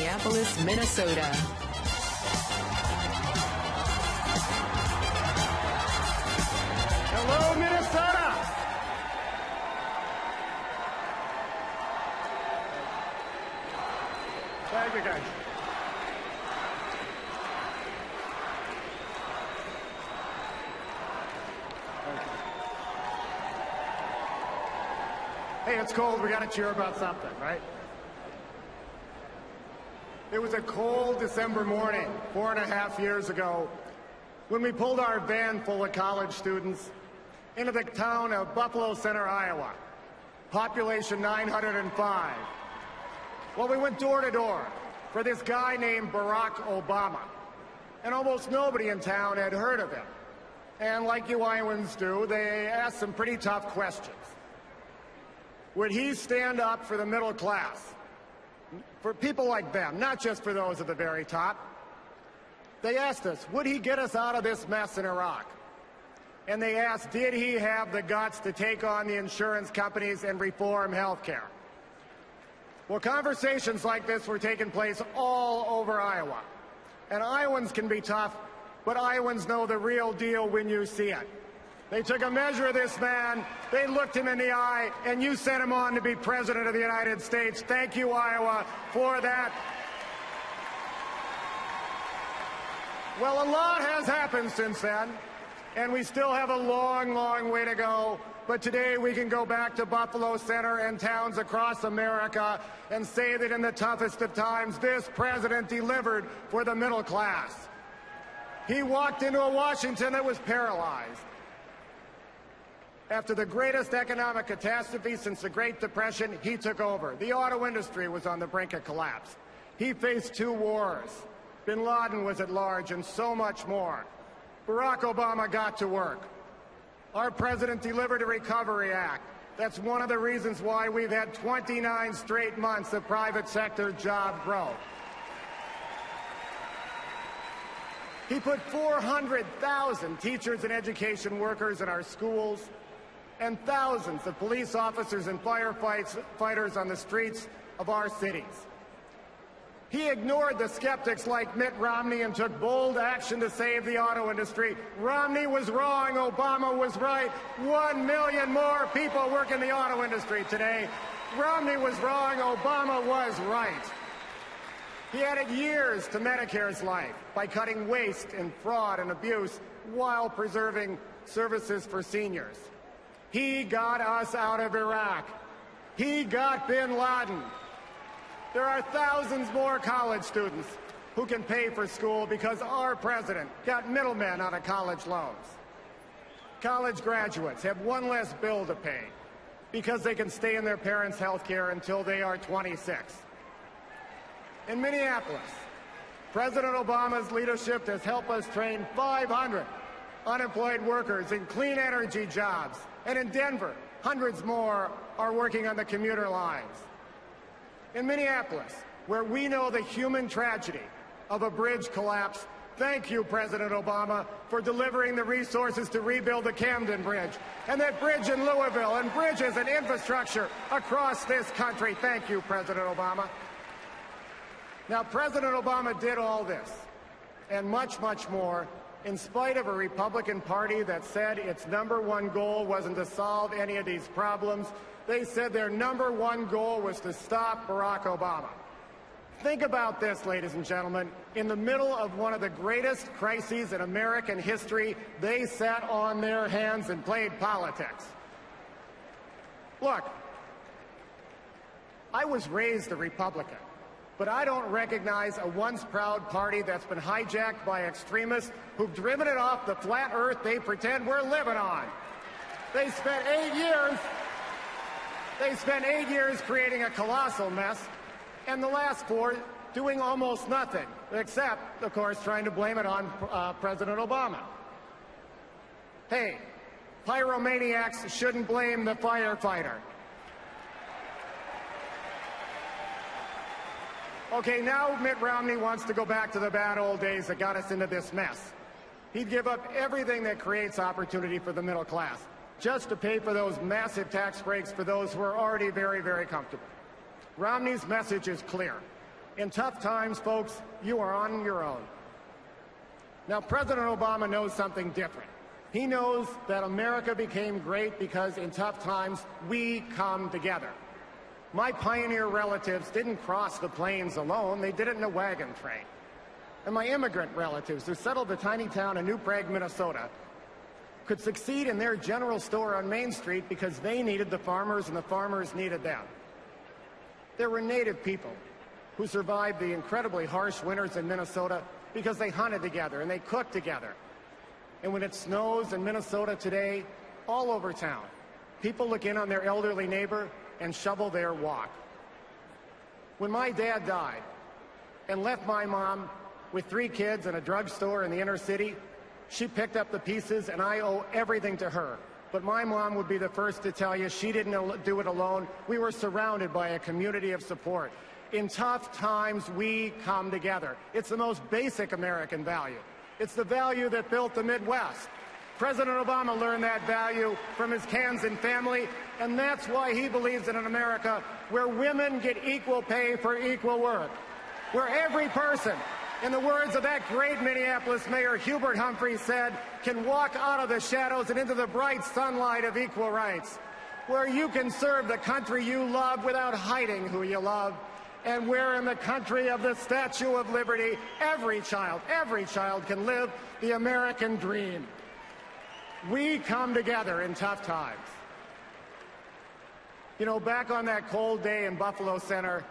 Minneapolis, Minnesota. Hello, Minnesota! Thank you, guys. Hey, it's cold. We got to cheer about something, right? It was a cold December morning 4.5 years ago when we pulled our van full of college students into the town of Buffalo Center, Iowa. Population 905. Well, we went door to door for this guy named Barack Obama. And almost nobody in town had heard of him. And like you Iowans do, they asked some pretty tough questions. Would he stand up for the middle class? For people like them, not just for those at the very top. They asked us, would he get us out of this mess in Iraq? And they asked, did he have the guts to take on the insurance companies and reform health care? Well, conversations like this were taking place all over Iowa. And Iowans can be tough, but Iowans know the real deal when you see it. They took a measure of this man, they looked him in the eye, and you sent him on to be President of the United States. Thank you, Iowa, for that. Well, a lot has happened since then, and we still have a long, long way to go. But today we can go back to Buffalo Center and towns across America and say that in the toughest of times, this president delivered for the middle class. He walked into a Washington that was paralyzed. After the greatest economic catastrophe since the Great Depression, he took over. The auto industry was on the brink of collapse. He faced 2 wars. Bin Laden was at large, and so much more. Barack Obama got to work. Our president delivered a Recovery Act. That's one of the reasons why we've had 29 straight months of private sector job growth. He put 400,000 teachers and education workers in our schools, and thousands of police officers and firefighters on the streets of our cities. He ignored the skeptics like Mitt Romney and took bold action to save the auto industry. Romney was wrong, Obama was right. 1 million more people work in the auto industry today. Romney was wrong, Obama was right. He added years to Medicare's life by cutting waste and fraud and abuse while preserving services for seniors. He got us out of Iraq. He got bin Laden. There are thousands more college students who can pay for school because our president got middlemen out of college loans. College graduates have 1 less bill to pay because they can stay in their parents' health care until they are 26. In Minneapolis, President Obama's leadership has helped us train 500 unemployed workers in clean energy jobs. And in Denver, hundreds more are working on the commuter lines. In Minneapolis, where we know the human tragedy of a bridge collapse, thank you, President Obama, for delivering the resources to rebuild the Camden Bridge, and that bridge in Louisville, and bridges and infrastructure across this country. Thank you, President Obama. Now, President Obama did all this, and much, much more, in spite of a Republican Party that said its #1 goal wasn't to solve any of these problems. They said their #1 goal was to stop Barack Obama. Think about this, ladies and gentlemen. In the middle of one of the greatest crises in American history, they sat on their hands and played politics. Look, I was raised a Republican, but I don't recognize a once proud party that's been hijacked by extremists who've driven it off the flat earth they pretend we're living on. They spent 8 years creating a colossal mess, and the last 4 doing almost nothing, except, of course, trying to blame it on President Obama. Hey, pyromaniacs shouldn't blame the firefighter. Okay, now Mitt Romney wants to go back to the bad old days that got us into this mess. He'd give up everything that creates opportunity for the middle class just to pay for those massive tax breaks for those who are already very, very comfortable. Romney's message is clear. In tough times, folks, you are on your own. Now, President Obama knows something different. He knows that America became great because in tough times, we come together. My pioneer relatives didn't cross the plains alone. They did it in a wagon train. And my immigrant relatives who settled the tiny town of New Prague, Minnesota, could succeed in their general store on Main Street because they needed the farmers and the farmers needed them. There were Native people who survived the incredibly harsh winters in Minnesota because they hunted together and they cooked together. And when it snows in Minnesota today, all over town, people look in on their elderly neighbor and shovel their walk. When my dad died and left my mom with 3 kids and a drugstore in the inner city, she picked up the pieces, and I owe everything to her. But my mom would be the first to tell you she didn't do it alone. We were surrounded by a community of support. In tough times, we come together. It's the most basic American value. It's the value that built the Midwest. President Obama learned that value from his Kansan family, and that's why he believes in an America where women get equal pay for equal work, where every person, in the words of that great Minneapolis Mayor Hubert Humphrey said, can walk out of the shadows and into the bright sunlight of equal rights, where you can serve the country you love without hiding who you love, and where in the country of the Statue of Liberty, every child can live the American dream. We come together in tough times. You know, back on that cold day in Buffalo Center,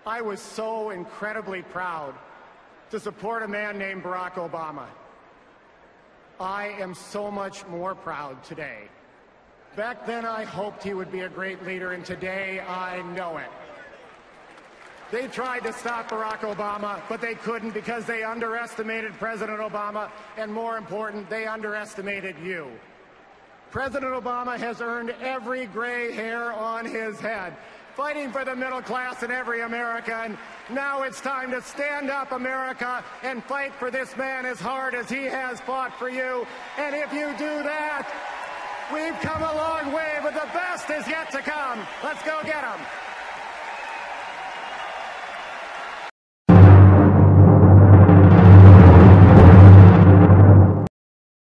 I was so incredibly proud to support a man named Barack Obama. I am so much more proud today. Back then, I hoped he would be a great leader, and today I know it. They tried to stop Barack Obama, but they couldn't because they underestimated President Obama, and more important, they underestimated you. President Obama has earned every gray hair on his head, fighting for the middle class in every American. Now it's time to stand up, America, and fight for this man as hard as he has fought for you. And if you do that, we've come a long way, but the best is yet to come. Let's go get him.